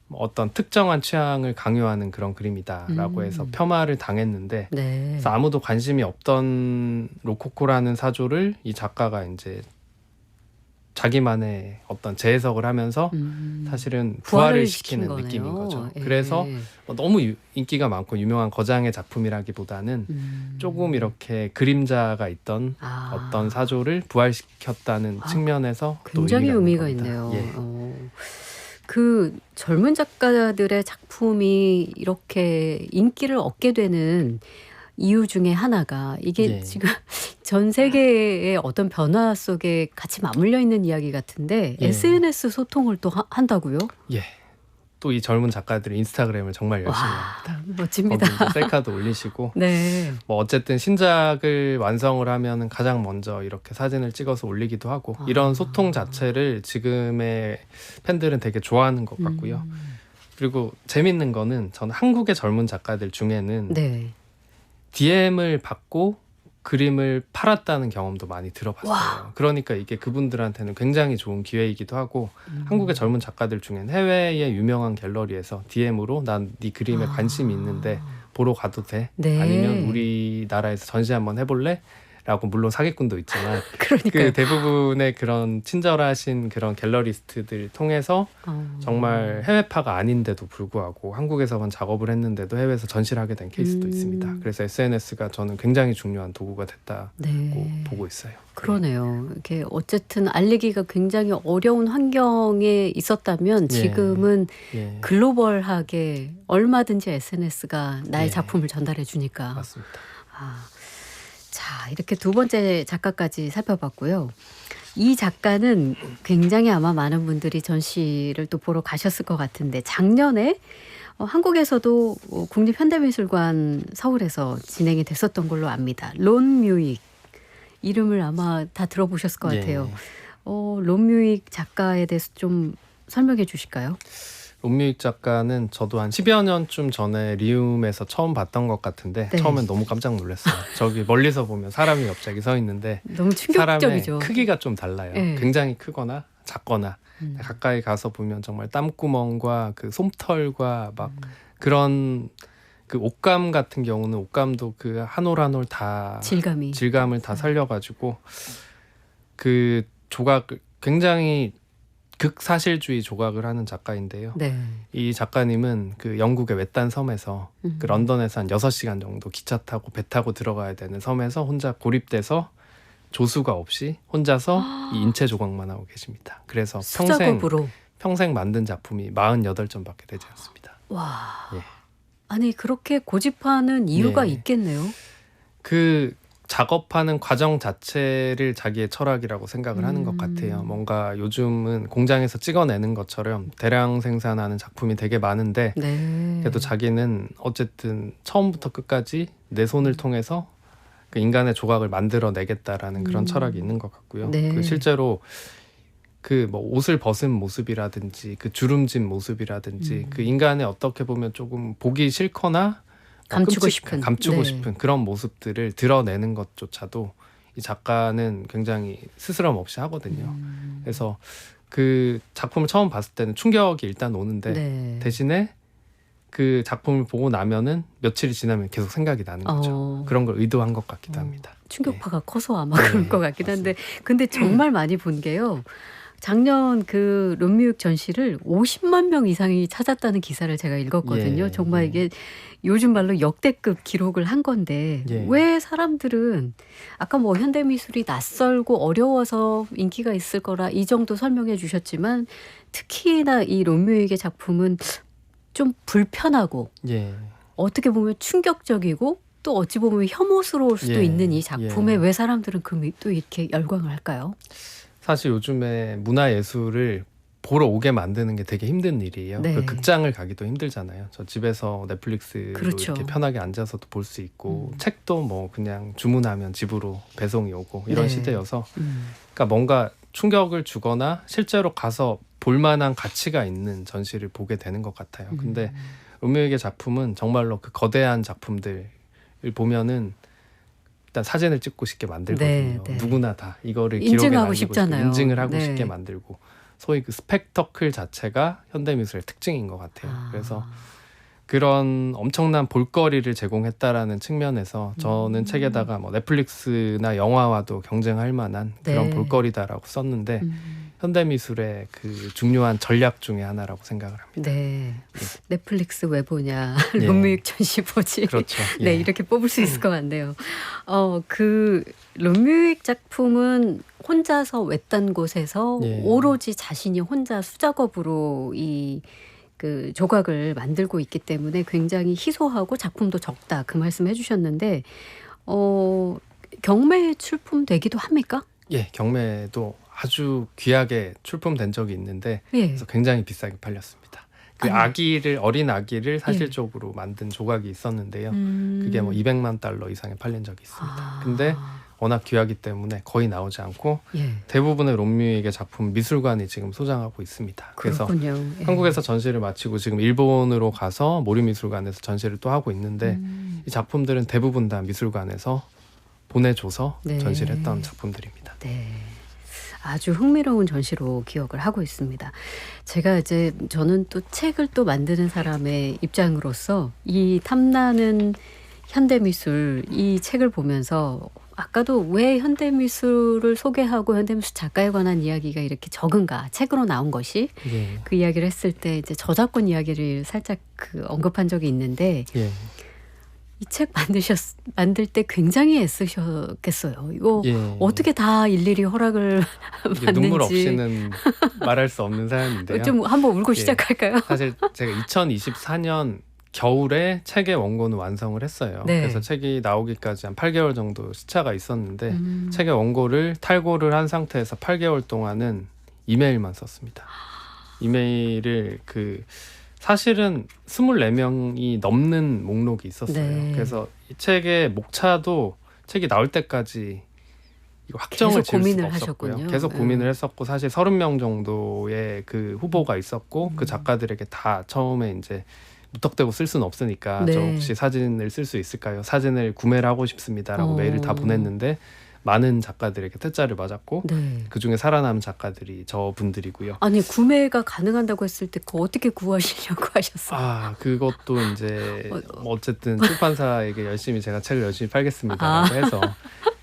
뭐 어떤 특정한 취향을 강요하는 그런 그림이다라고 해서 폄하를 당했는데 네. 그래서 아무도 관심이 없던 로코코라는 사조를 이 작가가 이제 자기만의 어떤 재해석을 하면서 사실은 부활을 시키는 거네요. 느낌인 거죠. 예. 그래서 너무 인기가 많고 유명한 거장의 작품이라기보다는 조금 이렇게 그림자가 있던 어떤 사조를 부활시켰다는 측면에서 또 굉장히 의미가 있는 있네요. 겁니다. 그 젊은 작가들의 작품이 이렇게 인기를 얻게 되는 이유 중에 하나가 이게 예. 지금 전 세계의 어떤 변화 속에 같이 맞물려 있는 이야기 같은데 예. SNS 소통을 또 한다고요? 예. 또 이 젊은 작가들이 인스타그램을 정말 열심히 합니다. 멋집니다. 거기 이제 셀카도 올리시고 네. 뭐 어쨌든 신작을 완성을 하면은 가장 먼저 이렇게 사진을 찍어서 올리기도 하고 이런 소통 자체를 지금의 팬들은 되게 좋아하는 것 같고요. 그리고 재밌는 거는 저는 한국의 젊은 작가들 중에는 네. DM을 받고 그림을 팔았다는 경험도 많이 들어봤어요. 와. 그러니까 이게 그분들한테는 굉장히 좋은 기회이기도 하고 한국의 젊은 작가들 중엔 해외의 유명한 갤러리에서 DM으로 난 네 그림에 관심이 있는데 보러 가도 돼? 네. 아니면 우리나라에서 전시 한번 해볼래? 라고 물론 사기꾼도 있지만 그러니까요. 그 대부분의 그런 친절하신 그런 갤러리스트들 통해서 정말 해외파가 아닌데도 불구하고 한국에서만 작업을 했는데도 해외에서 전시를 하게 된 케이스도 있습니다. 그래서 SNS가 저는 굉장히 중요한 도구가 됐다고 네. 보고 있어요. 그러네요. 이렇게 어쨌든 알리기가 굉장히 어려운 환경에 있었다면 예. 지금은 예, 글로벌하게 얼마든지 SNS가 나의 예. 작품을 전달해 주니까. 맞습니다. 자, 이렇게 두 번째 작가까지 살펴봤고요. 이 작가는 굉장히 아마 많은 분들이 전시를 또 보러 가셨을 것 같은데 작년에 한국에서도 국립현대미술관 서울에서 진행이 됐었던 걸로 압니다. 론 뮤익 이름을 아마 다 들어보셨을 것 같아요. 예. 론 뮤익 작가에 대해서 좀 설명해 주실까요? 론뮤익 작가는 저도 한 10여 년쯤 전에 리움에서 처음 봤던 것 같은데 네. 처음엔 너무 깜짝 놀랐어요. 저기 멀리서 보면 사람이 갑자기 서 있는데 너무 사람의 충격적이죠. 크기가 좀 달라요. 네. 굉장히 크거나 작거나 가까이 가서 보면 정말 땀구멍과 그 솜털과 막 그런 그 옷감 같은 경우는 옷감도 그 한 올 한 올 다 질감을 다 살려가지고 그 조각을 굉장히 극사실주의 조각을 하는 작가인데요. 네. 이 작가님은 그 영국의 외딴 섬에서 그 런던에서 한 6시간 정도 기차 타고 배 타고 들어가야 되는 섬에서 혼자 고립돼서 조수가 없이 혼자서 이 인체 조각만 하고 계십니다. 그래서 수작업으로. 평생 만든 작품이 48점밖에 되지 않습니다. 와. 예. 아니 그렇게 고집하는 이유가 예. 있겠네요. 그 작업하는 과정 자체를 자기의 철학이라고 생각을 하는 것 같아요. 뭔가 요즘은 공장에서 찍어내는 것처럼 대량 생산하는 작품이 되게 많은데 네. 그래도 자기는 어쨌든 처음부터 끝까지 내 손을 통해서 그 인간의 조각을 만들어내겠다라는 그런 철학이 있는 것 같고요. 네. 그 실제로 그 뭐 옷을 벗은 모습이라든지 그 주름진 모습이라든지 그 인간의 어떻게 보면 조금 보기 싫거나 감추고 감추고 네. 싶은 그런 모습들을 드러내는 것조차도 이 작가는 굉장히 스스럼 없이 하거든요. 그래서 그 작품을 처음 봤을 때는 충격이 일단 오는데 네. 대신에 그 작품을 보고 나면은 며칠이 지나면 계속 생각이 나는 거죠. 그런 걸 의도한 것 같기도 합니다. 충격파가 커서 아마 네, 그럴 것 같긴 한데 근데 정말 많이 본 게요. 작년 그 론뮤익 전시를 50만 명 이상이 찾았다는 기사를 제가 읽었거든요. 예, 정말 예. 이게 요즘 말로 역대급 기록을 한 건데 예. 왜 사람들은 아까 뭐 현대미술이 낯설고 어려워서 인기가 있을 거라 이 정도 설명해 주셨지만 특히나 이 론뮤익의 작품은 좀 불편하고 예. 어떻게 보면 충격적이고 또 어찌 보면 혐오스러울 수도 예, 있는 이 작품에 예. 왜 사람들은 또 이렇게 열광을 할까요? 사실 요즘에 문화예술을 보러 오게 만드는 게 되게 힘든 일이에요. 네. 그 극장을 가기도 힘들잖아요. 저 집에서 넷플릭스로 그렇죠. 이렇게 편하게 앉아서도 볼 수 있고 책도 뭐 그냥 주문하면 집으로 배송이 오고 이런 네. 시대여서 그러니까 뭔가 충격을 주거나 실제로 가서 볼 만한 가치가 있는 전시를 보게 되는 것 같아요. 근데 론뮤익의 작품은 정말로 그 거대한 작품들을 보면은 일단 사진을 찍고 싶게 만들거든요. 네, 네. 누구나 다 이거를 기록에 인증하고 남기고 싶잖아요. 인증을 하고 네. 싶게 만들고 소위 그 스펙터클 자체가 현대미술의 특징인 것 같아요. 그래서 그런 엄청난 볼거리를 제공했다라는 측면에서 저는 책에다가 뭐 넷플릭스나 영화와도 경쟁할 만한 그런 네. 볼거리다라고 썼는데 현대미술의 그 중요한 전략 중에 하나라고 생각을 합니다. 네. 넷플릭스 왜 보냐. 예. 론뮤익 전시 보지. 그렇죠. 네, 예. 이렇게 뽑을 수 있을 것 같네요. 그 론뮤익 작품은 혼자서 외딴 곳에서 예. 오로지 자신이 혼자 수작업으로 이 그 조각을 만들고 있기 때문에 굉장히 희소하고 작품도 적다. 그 말씀 해주셨는데 경매에 출품되기도 합니까? 예, 경매도 아주 귀하게 출품된 적이 있는데 예. 그래서 굉장히 비싸게 팔렸습니다. 그 어린 아기를 사실적으로 만든 조각이 있었는데요. 그게 뭐 200만 달러 이상에 팔린 적이 있습니다. 근데 워낙 귀하기 때문에 거의 나오지 않고 예. 대부분의 론뮤익의 작품 미술관이 지금 소장하고 있습니다. 그래서 그렇군요. 예. 한국에서 전시를 마치고 지금 일본으로 가서 모리미술관에서 전시를 또 하고 있는데 이 작품들은 대부분 다 미술관에서 보내줘서 네. 전시를 했던 작품들입니다. 네. 아주 흥미로운 전시로 기억을 하고 있습니다. 제가 저는 또 책을 또 만드는 사람의 입장으로서 이 탐나는 현대미술 이 책을 보면서 아까도 왜 현대미술을 소개하고 현대미술 작가에 관한 이야기가 이렇게 적은가 책으로 나온 것이 예. 그 이야기를 했을 때 저작권 이야기를 살짝 언급한 적이 있는데 예. 이 책 만들 때 굉장히 애쓰셨겠어요. 이거 예. 어떻게 다 일일이 허락을 이게 받는지 눈물 없이는 말할 수 없는 사연인데요. 좀 한번 울고 예. 시작할까요? 사실 제가 2024년 겨울에 책의 원고는 완성을 했어요. 네. 그래서 책이 나오기까지 한 8개월 정도 시차가 있었는데 책의 원고를 탈고를 한 상태에서 8개월 동안은 이메일만 썼습니다. 이메일을 사실은 24명이 넘는 목록이 있었어요. 네. 그래서 이 책의 목차도 책이 나올 때까지 이거 확정을 계속 지을 수가 고민을 없었고요. 하셨군요. 계속 네. 고민을 했었고 사실 30명 정도의 그 후보가 있었고 그 작가들에게 다 처음에 이제 무턱대고 쓸 수는 없으니까 네. 저 혹시 사진을 쓸 수 있을까요? 사진을 구매를 하고 싶습니다라고 메일을 다 보냈는데 많은 작가들에게 퇴짜를 맞았고 네. 그중에 살아남은 작가들이 저분들이고요. 아니 구매가 가능한다고 했을 때 그거 어떻게 구하시려고 하셨어요? 그것도 이제 어쨌든 출판사에게 열심히 제가 책을 열심히 팔겠습니다라고 해서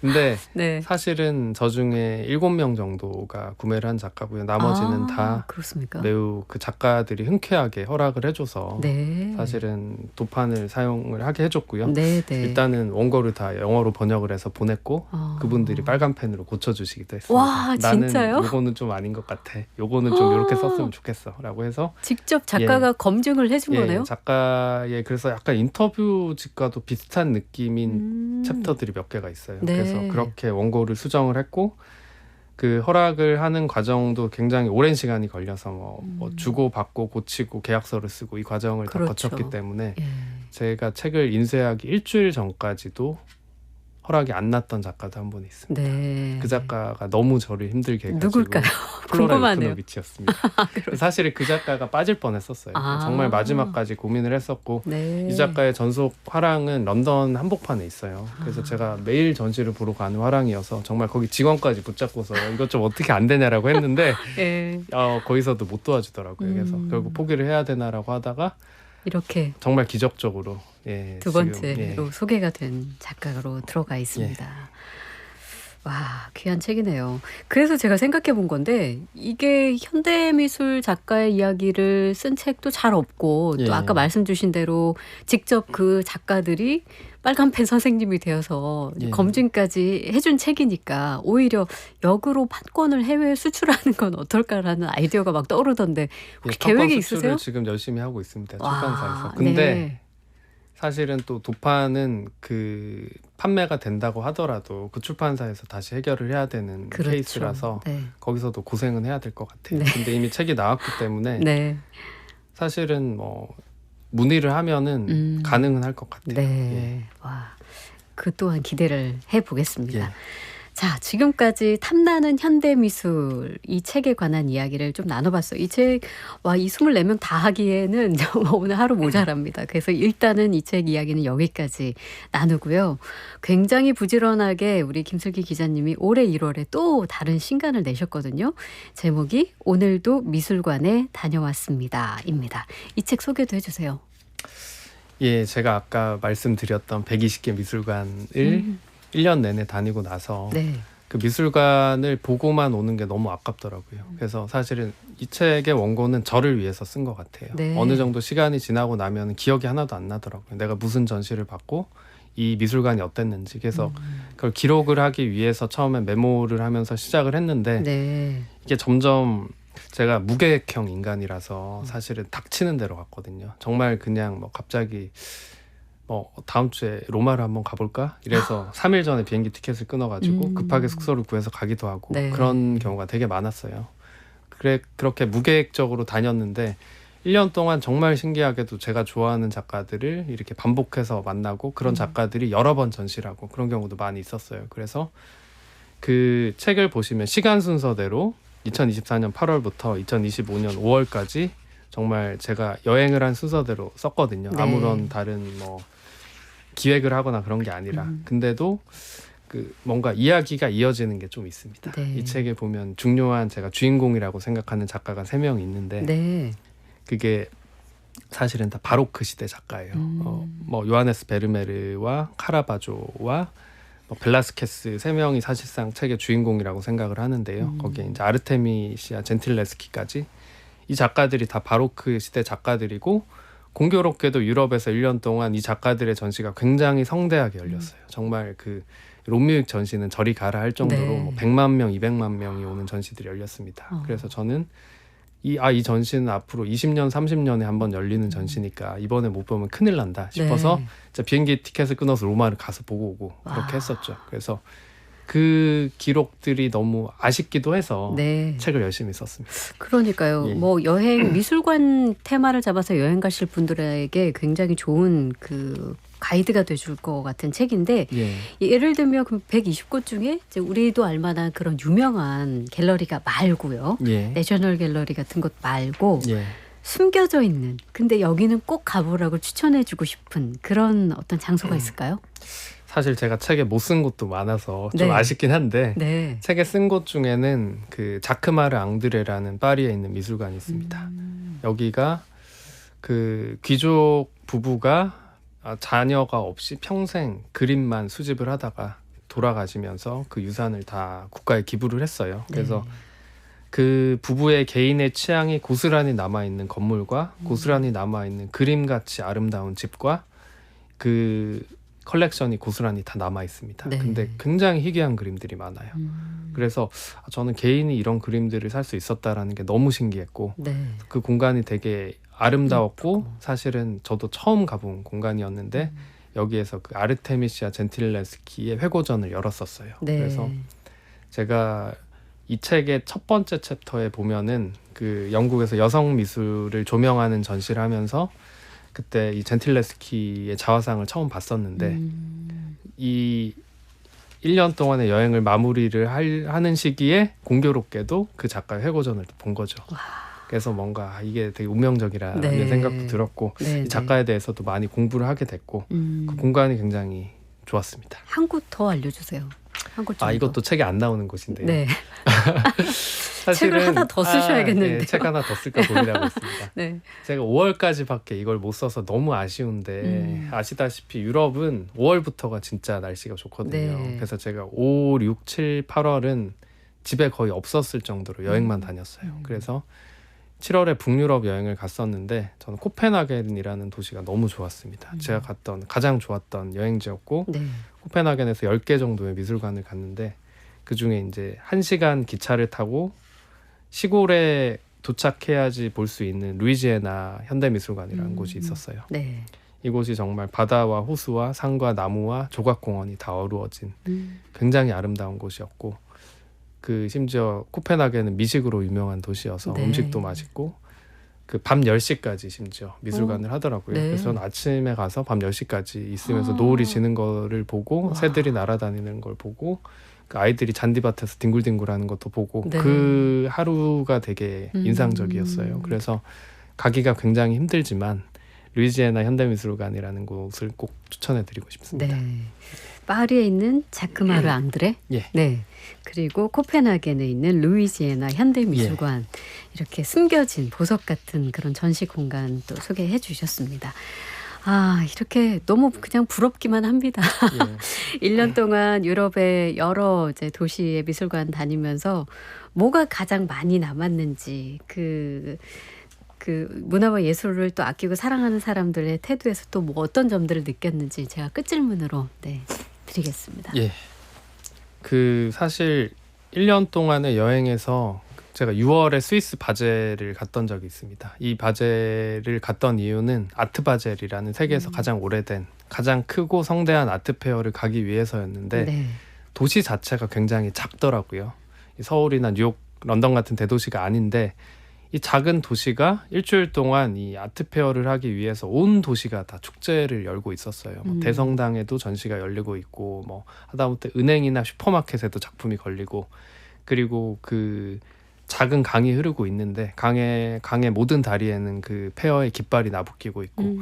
근데 네. 사실은 저 중에 7명 정도가 구매를 한 작가고요. 나머지는 다 그렇습니까? 매우 그 작가들이 흔쾌하게 허락을 해줘서 네. 사실은 도판을 사용을 하게 해줬고요. 네, 네. 일단은 원고를 다 영어로 번역을 해서 보냈고 그분들이 빨간 펜으로 고쳐주시기도 했습니다. 와, 나는 진짜요? 요거는 좀 아닌 것 같아. 요거는 좀 이렇게 썼으면 좋겠어. 라고 해서 직접 작가가 검증을 해준 거네요? 작가의 그래서 약간 인터뷰집과도 비슷한 느낌인 챕터들이 몇 개가 있어요. 네. 그래서 그렇게 원고를 수정을 했고 그 허락을 하는 과정도 굉장히 오랜 시간이 걸려서 뭐 주고 받고 고치고 계약서를 쓰고 이 과정을 다 그렇죠. 거쳤기 때문에 예. 제가 책을 인쇄하기 일주일 전까지도 허락이 안 났던 작가도 한 분 있습니다. 네. 그 작가가 너무 저를 힘들게 해가지고 누굴까요? 궁금하네요. 요크노비치였습니다. 사실 그 작가가 빠질 뻔했었어요. 정말 마지막까지 고민을 했었고 네. 이 작가의 전속 화랑은 런던 한복판에 있어요. 그래서 제가 매일 전시를 보러 가는 화랑이어서 정말 거기 직원까지 붙잡고서 이것 좀 어떻게 안 되냐라고 했는데 예. 거기서도 못 도와주더라고요. 그래서 결국 포기를 해야 되나라고 하다가 이렇게 정말 기적적으로 두 지금, 번째로 소개가 된 작가로 들어가 있습니다. 와, 귀한 책이네요. 그래서 제가 생각해 본 건데 이게 현대미술 작가의 이야기를 쓴 책도 잘 없고 또 아까 말씀 주신 대로 직접 그 작가들이 빨간펜 선생님이 되어서 검증까지 해준 책이니까 오히려 역으로 판권을 해외에 수출하는 건 어떨까라는 아이디어가 막 떠오르던데 혹시 계획이 있으세요? 지금 열심히 하고 있습니다. 와, 출판사에서. 근데 네. 사실은 또 도판은 그 판매가 된다고 하더라도 그 출판사에서 다시 해결을 해야 되는 그렇죠. 케이스라서 네. 거기서도 고생은 해야 될 것 같아요. 네. 근데 이미 책이 나왔기 때문에 네. 사실은 뭐 문의를 하면은 가능은 할 것 같아요. 네. 와, 그 또한 기대를 해보겠습니다. 예. 자, 지금까지 탐나는 현대미술 이 책에 관한 이야기를 좀 나눠봤어요. 이 책, 와, 이 24명 다 하기에는 정말 오늘 하루 모자랍니다. 그래서 일단은 이 책 이야기는 여기까지 나누고요. 굉장히 부지런하게 우리 김슬기 기자님이 올해 1월에 또 다른 신간을 내셨거든요. 제목이 오늘도 미술관에 다녀왔습니다. 입니다. 이 책 소개도 해주세요. 예, 제가 아까 말씀드렸던 120개 미술관을 1년 내내 다니고 나서 네. 그 미술관을 보고만 오는 게 너무 아깝더라고요. 그래서 사실은 이 책의 원고는 저를 위해서 쓴 것 같아요. 네. 어느 정도 시간이 지나고 나면 기억이 하나도 안 나더라고요. 내가 무슨 전시를 받고 이 미술관이 어땠는지. 그래서 그걸 기록을 하기 위해서 처음에 메모를 하면서 시작을 했는데 네. 이게 점점 제가 무계획형 인간이라서 사실은 닥치는 대로 갔거든요. 정말 그냥 뭐 갑자기 다음 주에 로마를 한번 가볼까? 이래서 3일 전에 비행기 티켓을 끊어가지고 급하게 숙소를 구해서 가기도 하고 네. 그런 경우가 되게 많았어요. 그렇게 무계획적으로 다녔는데 1년 동안 정말 신기하게도 제가 좋아하는 작가들을 이렇게 반복해서 만나고 그런 작가들이 여러 번 전시를 하고 그런 경우도 많이 있었어요. 그래서 그 책을 보시면 시간 순서대로 2024년 8월부터 2025년 5월까지 정말 제가 여행을 한 순서대로 썼거든요. 네. 아무런 다른 뭐 기획을 하거나 그런 게 아니라. 근데도 그 뭔가 이야기가 이어지는 게 좀 있습니다. 네. 이 책에 보면 중요한 제가 주인공이라고 생각하는 작가가 3명 있는데 네. 그게 사실은 다 바로크 시대 작가예요. 뭐 요하네스 베르메르와 카라바조와 뭐 벨라스케스 3명이 사실상 책의 주인공이라고 생각을 하는데요. 거기에 이제 아르테미시아 젠틸레스키까지 이 작가들이 다 바로크 시대 작가들이고 공교롭게도 유럽에서 1년 동안 이 작가들의 전시가 굉장히 성대하게 열렸어요. 정말 그 롬뮤익 전시는 저리 가라 할 정도로 네. 뭐 100만 명, 200만 명이 오는 전시들이 열렸습니다. 그래서 저는 이 전시는 앞으로 20년, 30년에 한번 열리는 전시니까 이번에 못 보면 큰일 난다 싶어서 네. 진짜 비행기 티켓을 끊어서 로마를 가서 보고 오고 그렇게 와. 했었죠. 그래서 그 기록들이 너무 아쉽기도 해서 네. 책을 열심히 썼습니다. 그러니까요. 예. 뭐 여행 미술관 테마를 잡아서 여행 가실 분들에게 굉장히 좋은 그 가이드가 돼줄 것 같은 책인데 예. 예를 들면 그 120곳 중에 이제 우리도 알만한 그런 유명한 갤러리가 말고요. 예. 내셔널 갤러리 같은 곳 말고 예. 숨겨져 있는 근데 여기는 꼭 가보라고 추천해주고 싶은 그런 어떤 장소가 있을까요? 사실 제가 책에 못 쓴 곳도 많아서 좀 네. 아쉽긴 한데 네. 책에 쓴 곳 중에는 그 자크마르 앙드레라는 파리에 있는 미술관이 있습니다. 여기가 그 귀족 부부가 자녀가 없이 평생 그림만 수집을 하다가 돌아가시면서 그 유산을 다 국가에 기부를 했어요. 그래서 네. 그 부부의 개인의 취향이 고스란히 남아있는 건물과 고스란히 남아있는 그림같이 아름다운 집과 그 컬렉션이 고스란히 다 남아 있습니다. 네. 근데 굉장히 희귀한 그림들이 많아요. 그래서 저는 개인이 이런 그림들을 살 수 있었다라는 게 너무 신기했고 네. 그 공간이 되게 아름다웠고 사실은 저도 처음 가본 공간이었는데 여기에서 그 아르테미시아 젠틸레스키의 회고전을 열었었어요. 네. 그래서 제가 이 책의 첫 번째 챕터에 보면은 그 영국에서 여성 미술을 조명하는 전시를 하면서 그때 이 젠틸레스키의 자화상을 처음 봤었는데 이 1년 동안의 여행을 마무리를 하는 시기에 공교롭게도 그 작가의 회고전을 본 거죠. 그래서 뭔가 이게 되게 운명적이라는 네. 생각도 들었고 네. 이 작가에 대해서도 많이 공부를 하게 됐고 그 공간이 굉장히 좋았습니다. 한 곳 더 알려주세요. 한 곳 정도. 이것도 책에 안 나오는 곳인데요. 네. 사실은 책을 하나 더 쓰셔야겠는데요. 책 하나 더 쓸까 고민하고 있습니다. 네. 제가 5월까지밖에 이걸 못 써서 너무 아쉬운데 아시다시피 유럽은 5월부터가 진짜 날씨가 좋거든요. 네. 그래서 제가 5, 6, 7, 8월은 집에 거의 없었을 정도로 여행만 다녔어요. 그래서 7월에 북유럽 여행을 갔었는데 저는 코펜하겐이라는 도시가 너무 좋았습니다. 제가 갔던 가장 좋았던 여행지였고 네. 코펜하겐에서 10개 정도의 미술관을 갔는데 그중에 이제 1시간 기차를 타고 시골에 도착해야지 볼 수 있는 루이지애나 현대미술관이라는 곳이 있었어요. 네. 이곳이 정말 바다와 호수와 산과 나무와 조각공원이 다 어우러진 굉장히 아름다운 곳이었고 그 심지어 코펜하겐은 미식으로 유명한 도시여서 네. 음식도 맛있고 그 밤 10시까지 심지어 미술관을 하더라고요. 네. 그래서 저는 아침에 가서 밤 10시까지 있으면서 노을이 지는 거를 보고 와. 새들이 날아다니는 걸 보고 그 아이들이 잔디밭에서 뒹굴뒹굴하는 것도 보고 네. 그 하루가 되게 인상적이었어요. 그래서 가기가 굉장히 힘들지만 루이지애나 현대미술관이라는 곳을 꼭 추천해드리고 싶습니다. 네. 파리에 있는 자크마르 앙드레, 예. 네. 그리고 코펜하겐에 있는 루이지애나 현대미술관 이렇게 숨겨진 보석 같은 그런 전시 공간 또 소개해 주셨습니다. 이렇게 너무 그냥 부럽기만 합니다. 예. 1년 동안 유럽의 여러 이제 도시의 미술관 다니면서 뭐가 가장 많이 남았는지 그 문화와 예술을 또 아끼고 사랑하는 사람들의 태도에서 또 뭐 어떤 점들을 느꼈는지 제가 끝질문으로 드리겠습니다. 예. 그 사실 1년 동안의 여행에서 제가 6월에 스위스 바젤을 갔던 적이 있습니다. 이 바젤을 갔던 이유는 아트 바젤이라는 세계에서 가장 오래된 가장 크고 성대한 아트 페어를 가기 위해서였는데 네. 도시 자체가 굉장히 작더라고요. 이 서울이나 뉴욕, 런던 같은 대도시가 아닌데 이 작은 도시가 일주일 동안 이 아트 페어를 하기 위해서 온 도시가 다 축제를 열고 있었어요. 뭐 대성당에도 전시가 열리고 있고 뭐 하다못해 은행이나 슈퍼마켓에도 작품이 걸리고 그리고 그 작은 강이 흐르고 있는데 강의 모든 다리에는 그 페어의 깃발이 나부끼고 있고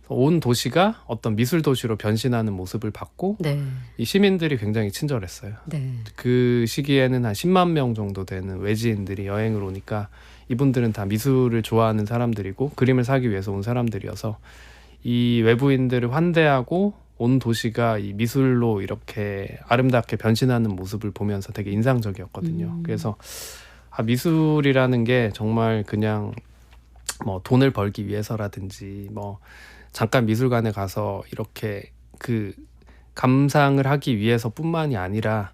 온 도시가 어떤 미술 도시로 변신하는 모습을 봤고 네. 이 시민들이 굉장히 친절했어요. 네. 그 시기에는 한 10만 명 정도 되는 외지인들이 여행을 오니까 이분들은 다 미술을 좋아하는 사람들이고 그림을 사기 위해서 온 사람들이어서 이 외부인들을 환대하고 온 도시가 이 미술로 이렇게 아름답게 변신하는 모습을 보면서 되게 인상적이었거든요. 그래서 미술이라는 게 정말 그냥 뭐 돈을 벌기 위해서라든지 뭐 잠깐 미술관에 가서 이렇게 그 감상을 하기 위해서뿐만이 아니라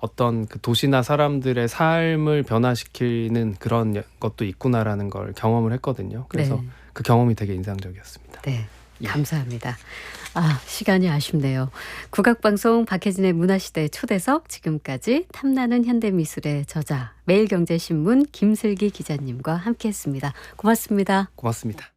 어떤 그 도시나 사람들의 삶을 변화시키는 그런 것도 있구나라는 걸 경험을 했거든요. 그래서 네. 그 경험이 되게 인상적이었습니다. 네. 예. 감사합니다. 시간이 아쉽네요. 국악방송 박혜진의 문화시대 초대석, 지금까지 탐나는 현대미술의 저자 매일경제신문 김슬기 기자님과 함께했습니다. 고맙습니다. 고맙습니다.